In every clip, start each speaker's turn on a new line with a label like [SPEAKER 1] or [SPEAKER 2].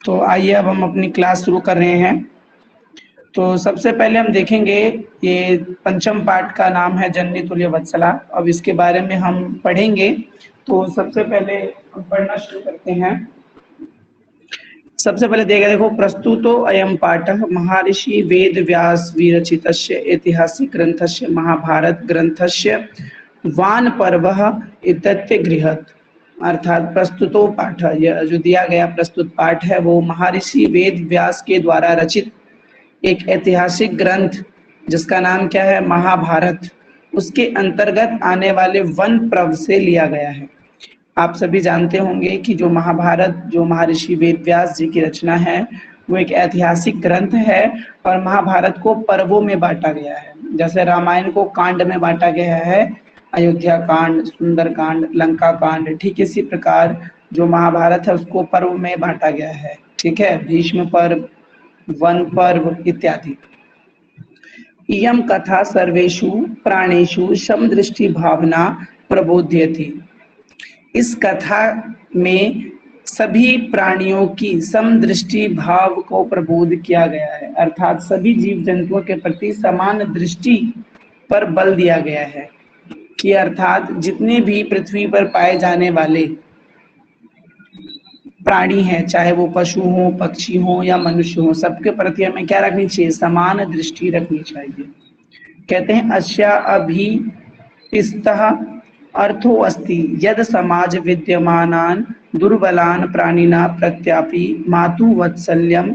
[SPEAKER 1] तो आइए अब हम अपनी क्लास शुरू कर रहे हैं। तो सबसे पहले हम देखेंगे, ये पंचम पाठ का नाम है जननी तुल्य वत्सला। अब इसके बारे में हम पढ़ेंगे। तो सबसे पहले हम पढ़ना शुरू करते हैं। सबसे पहले देखो, प्रस्तुतो अयम पाठः महर्षि वेद व्यास विरचितस्य ऐतिहासिक ग्रंथस्य महाभारत ग्रंथस्य वान पर्वः इत्यस्य गृहत्। अर्थात प्रस्तुतो पाठ, यह जो दिया गया प्रस्तुत पाठ है वो महर्षि वेद व्यास के द्वारा रचित एक ऐतिहासिक ग्रंथ जिसका नाम क्या है, महाभारत, उसके अंतर्गत आने वाले वन पर्व से लिया गया है। आप सभी जानते होंगे कि जो महाभारत, जो महर्षि वेद व्यास जी की रचना है, वो एक ऐतिहासिक ग्रंथ है और महाभारत को पर्वों में बांटा गया है। जैसे रामायण को कांड में बांटा गया है, अयोध्या कांड, सुंदर कांड, लंका कांड, ठीक इसी प्रकार जो महाभारत है उसको पर्व में बांटा गया है। ठीक है, भीष्म पर्व, वन पर्व इत्यादि। इयं कथा सर्वेषु प्राणेषु समदृष्टि भावना प्रबोध्यति। इस कथा में सभी प्राणियों की समदृष्टि भाव को प्रबोध किया गया है, अर्थात सभी जीव जंतुओं के प्रति समान दृष्टि पर बल दिया गया है कि अर्थात जितने भी पृथ्वी पर पाए जाने वाले प्राणी हैं, चाहे वो पशु हो, पक्षी हो या मनुष्य हो, सबके प्रति हमें क्या रखनी चाहिए, समान दृष्टि रखनी चाहिए। कहते हैं अस्या अभिस्तः अर्थो अस्ति यद समाज विद्यमानान दुर्बलान प्राणिना प्रत्यापि मातु वत्सल्यम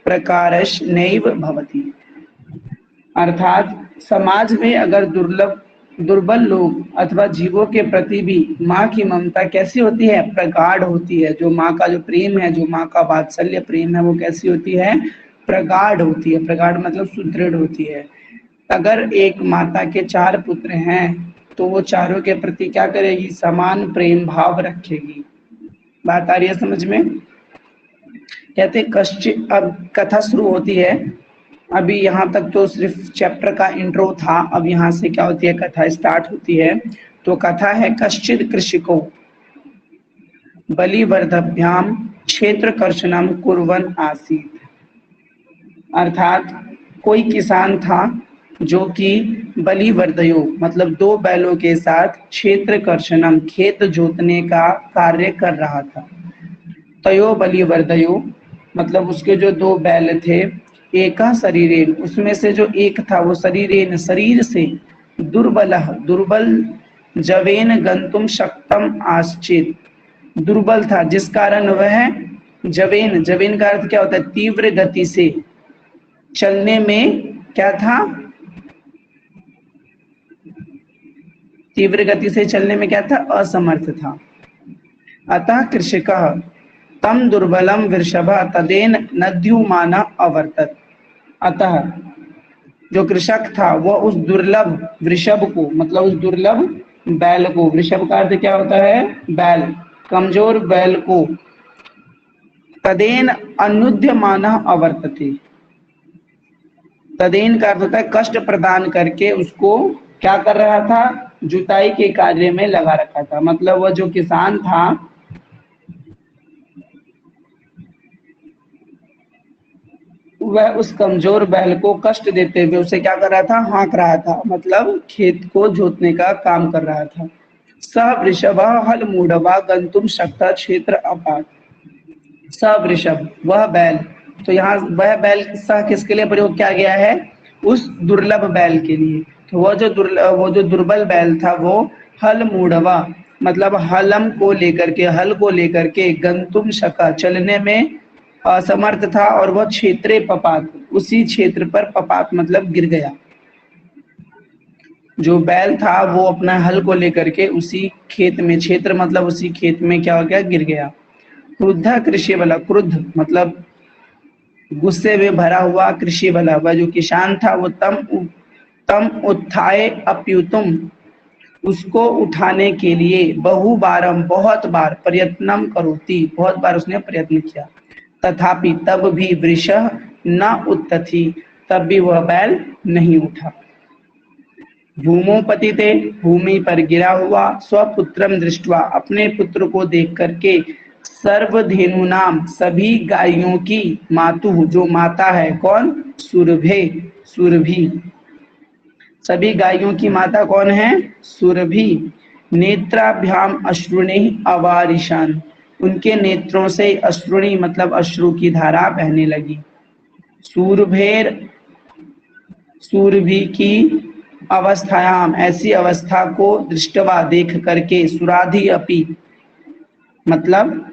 [SPEAKER 1] प्रकारश नैव भवति। अर्थात समाज में अगर दुर्बल लोग अथवा जीवों के प्रति भी माँ की ममता कैसी होती है, प्रगाढ़ होती है। जो माँ का जो प्रेम है, जो माँ का वात्सल्य प्रेम है, वो कैसी होती है, प्रगाढ़ होती है। प्रगाढ़ मतलब सुदृढ़ होती है। अगर एक माता के 4 पुत्र हैं तो वो चारों के प्रति क्या करेगी, समान प्रेम भाव रखेगी। बात आ रही है समझ में। कहते कश्चित, अब कथा शुरू होती है। अभी यहाँ तक तो सिर्फ चैप्टर का इंट्रो था, अब यहाँ से क्या होती है, कथा स्टार्ट होती है। तो कथा है, कश्चित कृषिको बलिवर्धभ्याम क्षेत्र कर्षणम कुर्वन् आसीत्। अर्थात कोई किसान था जो कि बलिवर्धयो मतलब 2 बैलों के साथ क्षेत्र कर्षणम खेत जोतने का कार्य कर रहा था। तयो बलिवर्धयो मतलब उसके जो 2 बैल थे, एका शरीरेन उसमें से जो एक था वो शरीरेन शरीर से, दुर्बल जवेन गंतुम शक्तम आश्चित दुर्बल था, जिस कारण वह जवेन का अर्थ क्या होता है, तीव्र गति से चलने में क्या था, तीव्र गति से चलने में क्या था, असमर्थ था। अतः कृषकः तम दुर्बलम वृषभ तदेन नद्युमान अवर्तत। अतः जो कृषक था वह उस दुर्लभ वृषभ को मतलब उस दुर्लभ बैल को, वृषभ का अर्थ क्या होता है, बैल, कमजोर बैल को, तदेन अनुद्यमान अवर्तते, तदेन का अर्थ होता है कष्ट प्रदान करके उसको क्या कर रहा था, जुताई के कार्य में लगा रखा था। मतलब वह जो किसान था वह उस कमजोर बैल को कष्ट देते हुए उसे क्या कर रहा था, हाँक रहा था, मतलब खेत को जोतने का काम कर रहा था। स वृषभ हल मूढ़वा गंतुम शक्ता क्षेत्र अपात। स वृषभ वह बैल, तो यहाँ वह बैल स किसके लिए प्रयोग किया गया है, उस दुर्लभ बैल के लिए। तो वो जो दुर्बल बैल था वो हल मूढ़वा मतलब हलम को लेकर के, हल को लेकर के, गंतुम शका चलने में असमर्थ था, और वह क्षेत्रे पपात उसी क्षेत्र पर, पपात मतलब गिर गया। जो बैल था वो अपना हल को लेकर के उसी खेत में, क्षेत्र मतलब उसी खेत में क्या हो गया, गिर गया। क्रुद्ध कृषि वाला, क्रुद्ध मतलब गुस्से में भरा हुआ, कृषि वाला वह जो किसान था वो तम उत्थाय अप्युतम उसको उठाने के लिए बहु बारम बहुत बार, प्रयत्नम करोति बहुत बार उसने प्रयत्न किया, तथापि तब भी वृष न उत्तथि तब भी वह बैल नहीं उठा। भूमो पतिते भूमि पर गिरा हुआ, स्वपुत्रम दृष्टवा अपने पुत्र को देख करके, सर्वधेनु नाम सभी गायों की मातु जो माता है कौन, सुरभे, सुरभि। सभी गायों की माता कौन है, सुरभि। नेत्राभ्याम अश्रुणि अवारिशान, उनके नेत्रों से अश्रुणि मतलब अश्रु की धारा बहने लगी। सूरभेर, सुरभि की अवस्थायाम ऐसी अवस्था को दृष्टवा देख करके, सुराधि अपि मतलब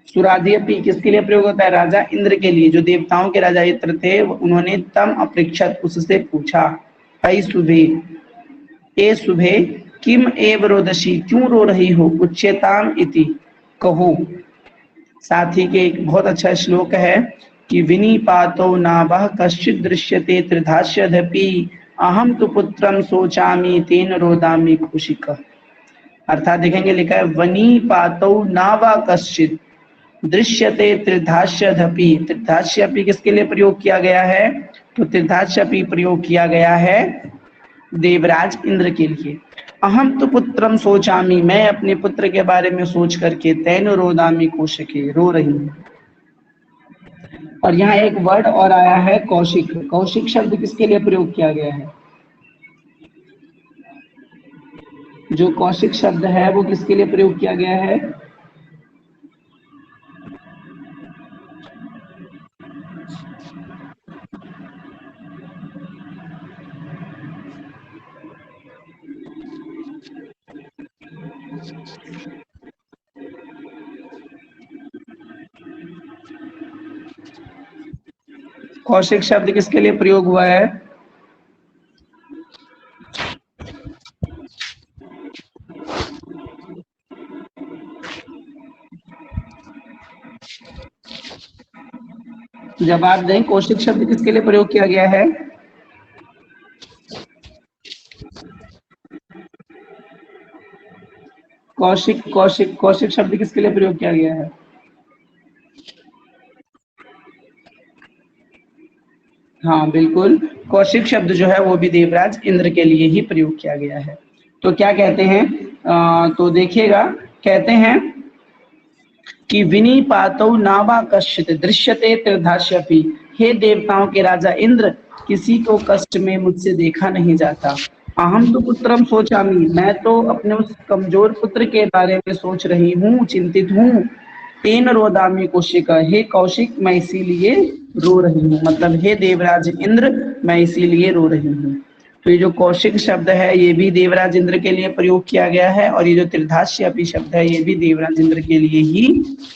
[SPEAKER 1] सुराधि अपि किसके लिए प्रयोग होता है, राजा इंद्र के लिए, जो देवताओं के राजा इंद्र थे, उन्होंने तम अपृक्षत उससे पूछा, अय सुभे, ए सुभे, किम एव रोदसी, क्यों रो रही हो, उच्यताम इति, कहो। साथ ही के एक बहुत अच्छा श्लोक है कि विनीपातो नाभः कश्चित् दृश्यते त्रिधास्यदपि अहम तु पुत्रम सोचामि तेन रोदामि कौशिकः। अर्थात देखेंगे लिखा है वनीपातो नावा कश्चित् दृश्यते त्रिधास्यदपि, त्रिधास्यपि किसके लिए प्रयोग किया गया है, तो त्रिधास्यपि प्रयोग किया गया है देवराज इंद्र के लिए। अहम तो पुत्रम सोचामी, मैं अपने पुत्र के बारे में सोच करके, तैन रोदामी कौशिके, रो रही हूँ। और यहाँ एक वर्ड और आया है कौशिक। कौशिक शब्द किसके लिए प्रयोग किया गया है, जो कौशिक शब्द है वो किसके लिए प्रयोग किया गया है, कौशिक शब्द किसके लिए प्रयोग हुआ है, जवाब दें, कौशिक शब्द किसके लिए प्रयोग किया गया है, कौशिक कौशिक कौशिक शब्द किसके लिए प्रयोग किया गया है, हाँ बिल्कुल, कौशिक शब्द जो है वो भी देवराज इंद्र के लिए ही प्रयोग किया गया है। तो क्या कहते हैं, तो देखिएगा, कहते हैं कि विनीपातौ नावा कश्चित् दृश्यते त्रिधास्यपि, हे देवताओं के राजा इंद्र, किसी को कष्ट में मुझसे देखा नहीं जाता। अहम तो पुत्रम सोचामि, मैं तो अपने उस कमजोर पुत्र के बारे में सोच रही हूँ, चिंतित हूँ। तेन रोदामी कौशिक, हे कौशिक मैं इसीलिए रो रही हूँ, मतलब हे देवराज इंद्र मैं इसीलिए रो रही हूँ। तो ये जो कौशिक शब्द है ये भी देवराज इंद्र के लिए प्रयोग किया गया है, और ये जो त्रिधास्यपि शब्द है ये भी देवराज इंद्र के लिए ही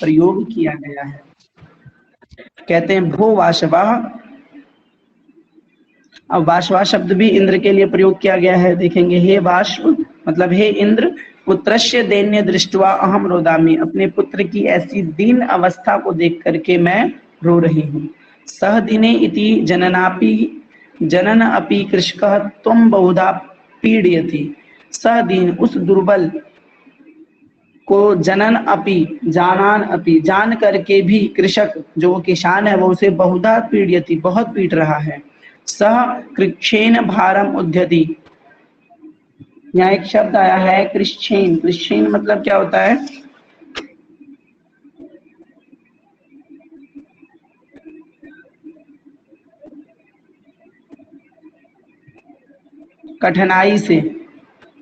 [SPEAKER 1] प्रयोग किया गया है। कहते हैं भो वाशवाह, अब वाशवा शब्द भी इंद्र के लिए प्रयोग किया गया है। देखेंगे हे वाष्व मतलब हे इंद्र, पुत्रस्य दैन्य दृष्टवा अहम रोदामी, अपने पुत्र की ऐसी दीन अवस्था को देख करके मैं रो रही हूँ। सह दिने इति जननापि जनन अपि कृषकः त्वं बहुधा पीड़यति, सह दिन उस दुर्बल को, जनन अपि जानान अपि जान करके भी, कृषक जो किसान है वो उसे बहुधा पीड़यति बहुत पीट रहा है। सह कृच्छेन भारम उद्यति, यहाँ एक शब्द आया है कृच्छेन, कृच्छेन मतलब क्या होता है, कठिनाई से,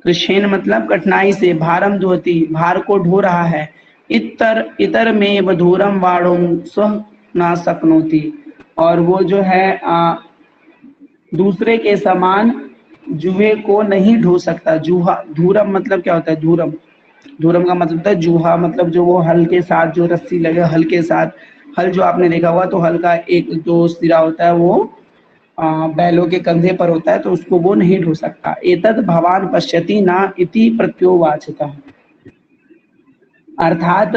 [SPEAKER 1] कृच्छेन मतलब कठिनाई से, भारम धोती भार को ढो रहा है। इतर इतर में वधूरम वाणों स्व ना सकनोती, और वो जो है दूसरे के समान जुए को नहीं ढो सकता। जूहा, धूरम मतलब क्या होता है, धूरम, धूरम का मतलब होता है जूहा, मतलब जो वो हल के साथ जो रस्सी लगे, हल के साथ, हल जो आपने देखा हुआ तो हल का एक जो सिरा होता है वो बैलों के कंधे पर होता है, तो उसको वो नहीं ढो सकता। एतद भवान पश्यति ना इति प्रत्योवाचता, अर्थात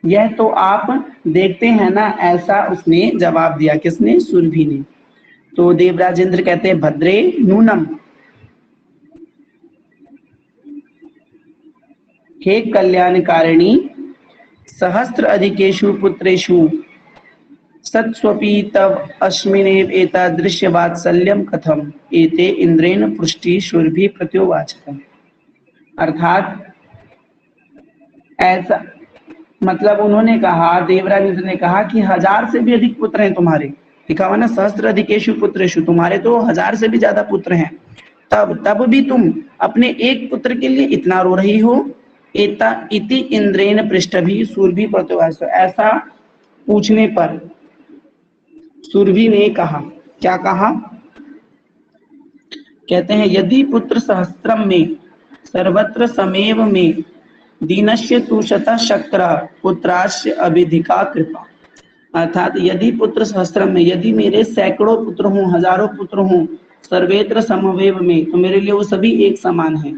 [SPEAKER 1] यह तो आप देखते हैं ना, ऐसा उसने जवाब दिया, किसने, सुरभि ने। तो देवराज इंद्र कहते हैं भद्रे नूनम, हे कल्याणकारिणी, सहस्त्र अधिकेषु पुत्रेषु सत्स्वपि तव अस्मिनेव एतादृश वात्सल्यम कथम, एते इंद्रेण पृष्टि सुरभि प्रत्योवाचकम्। अर्थात ऐसा मतलब उन्होंने कहा, देवराज इंद्र ने कहा कि 1000 से भी अधिक पुत्र हैं तुम्हारे। लिखा हुआ ना, सहस्त्र अधिकेशु पुत्रेषु, तुम्हारे तो 1000 से भी ज्यादा पुत्र हैं। तब भी तुम अपने एक पुत्र के लिए इतना रो रही हो। एता इति इंद्रेण पृष्ठभी सुरभि प्रत्युवाच। ऐसा पूछने पर सुरभि ने कहा, क्या कहा? कहते हैं यदि पुत्र सहस्त्रम में सर्वत्र समेव में दीनस्य तु शतः शक्र पुत्रास्य अभिधिका कृपा। अर्थात यदि पुत्र सहस्त्रम में, यदि मेरे सैकड़ों पुत्र हों, हजारों पुत्र हों, सर्वेत्र समवेव में, तो मेरे लिए वो सभी एक समान है।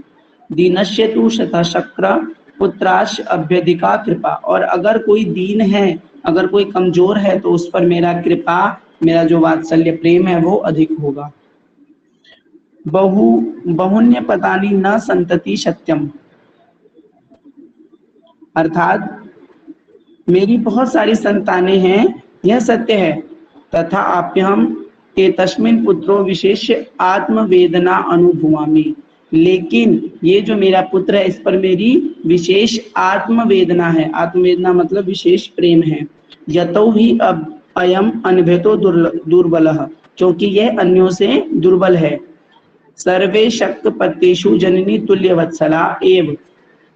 [SPEAKER 1] दीनस्य तु शतः शक्र पुत्रास्य अभ्यधिका कृपा। और अगर कोई दीन है, अगर कोई कमजोर है, तो उस पर मेरा कृपा, मेरा जो वात्सल्य प्रेम है वो अधिक होगा। बहुन्य पतानि न संतति सत्यम। अर्थात मेरी बहुत सारी संतानें हैं, यह सत्य है। तथा आप्यहम एतस्मिन् पुत्रो विशेष आत्मवेदना अनुभवामि। लेकिन ये जो मेरा पुत्र है, इस पर मेरी विशेष आत्मवेदना है। आत्मवेदना मतलब विशेष प्रेम है। यतो ही अब अयम अनभेतो दुर्बलः, क्योंकि यह अन्यों से दुर्बल है। सर्वे शक्तपतेषु जननी तुल्य वत्सला एव।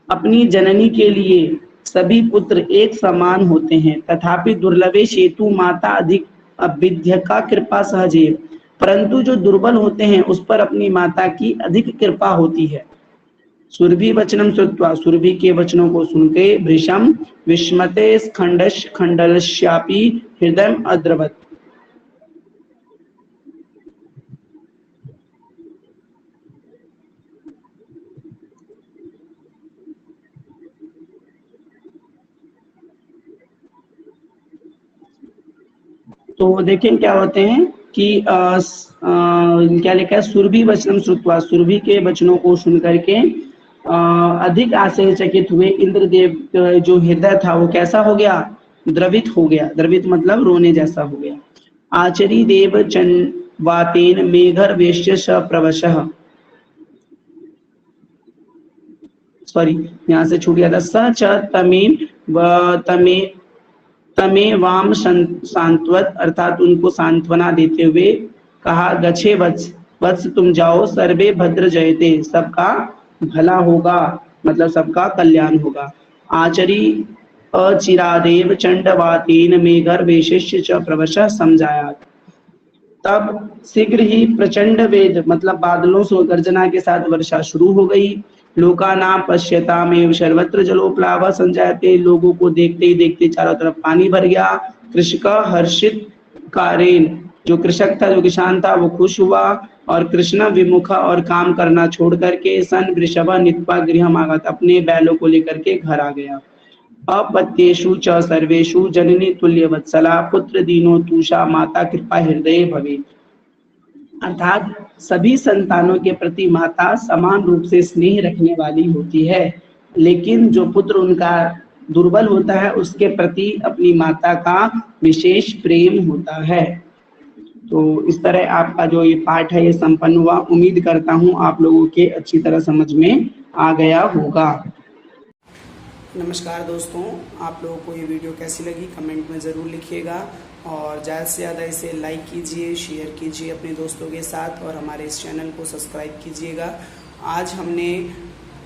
[SPEAKER 1] अपनी जननी के लिए सभी पुत्र एक समान होते हैं। तथापि दुर्लभे सेतु माता अधिक अविद्य का कृपा सहजेव। परंतु जो दुर्बल होते हैं उस पर अपनी माता की अधिक कृपा होती है। सुरभि वचनम श्रुत्वा, सुरभि के वचनों को सुनके भृशम विस्मते खंडश खंडलश्यापि हृदय अद्रवत। तो देखें क्या होते हैं कि क्या लिखा है, सुरभि वचनम श्रुत्वा, सुरभि के वचनों को सुन करके अधिक आश्चर्यचकित हुए। इंद्रदेव जो हृदय था वो कैसा हो गया? द्रवित हो गया। द्रवित मतलब रोने जैसा हो गया। आचरी देव चन्वातेन मेघर वेश्य प्रवशः, सॉरी यहाँ से छूट गया था। स च तमें तमे तमे वाम सांत्वत, अर्थात उनको सांत्वना देते हुए कहा, गच्छे वत्स, वत्स तुम जाओ, सर्वे भद्र जयते, सबका भला होगा, मतलब सबका कल्याण होगा। आचरी अचिरादेव चंडवातेन मेघर वेशिष्य च प्रवशः समझायात। तब शीघ्र ही प्रचंड वेद मतलब बादलों से गर्जना के साथ वर्षा शुरू हो गई। लोकानां पश्यतामेव सर्वत्र जलोप्लावः संजायते। लोगों को देखते ही देखते चारों तरफ पानी भर गया। कृषक हर्षित कारेन, जो कृषक था, जो किसान था, वो खुश हुआ और कृष्ण विमुख और काम करना छोड़ करके सन वृषभ नित्वा गृहम् आगत, अपने बैलों को लेकर के घर आ गया। अपत्येषु च सर्वेषु जननी तुल्य वत्सला पुत्र दीनो तूषा माता कृपा हृदय भवेत्। अर्थात सभी संतानों के प्रति माता समान रूप से स्नेह रखने वाली होती है, लेकिन जो पुत्र उनका दुर्बल होता है उसके प्रति अपनी माता का विशेष प्रेम होता है। तो इस तरह आपका जो ये पाठ है ये संपन्न हुआ। उम्मीद करता हूँ आप लोगों के अच्छी तरह समझ में आ गया होगा। नमस्कार दोस्तों, आप लोगों को ये वीडियो कैसी लगी कमेंट में ज़रूर लिखिएगा और ज़्यादा से ज़्यादा इसे लाइक कीजिए, शेयर कीजिए अपने दोस्तों के साथ और हमारे इस चैनल को सब्सक्राइब कीजिएगा। आज हमने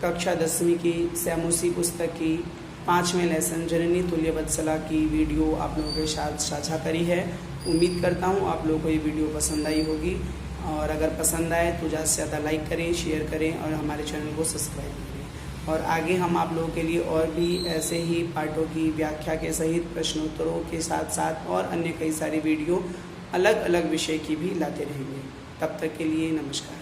[SPEAKER 1] कक्षा 10वीं की सैमोसी पुस्तक की 5वें लेसन जननी तुल्य वत्सला की वीडियो आप लोगों के साथ साझा करी है। उम्मीद करता हूँ आप लोगों को ये वीडियो पसंद आई होगी और अगर पसंद आए तो ज़्यादा से ज़्यादा लाइक करें, शेयर करें और हमारे चैनल को सब्सक्राइब करें। और आगे हम आप लोगों के लिए और भी ऐसे ही पाठों की व्याख्या के सहित प्रश्नोत्तरों के साथ साथ और अन्य कई सारी वीडियो अलग अलग विषय की भी लाते रहेंगे। तब तक के लिए नमस्कार।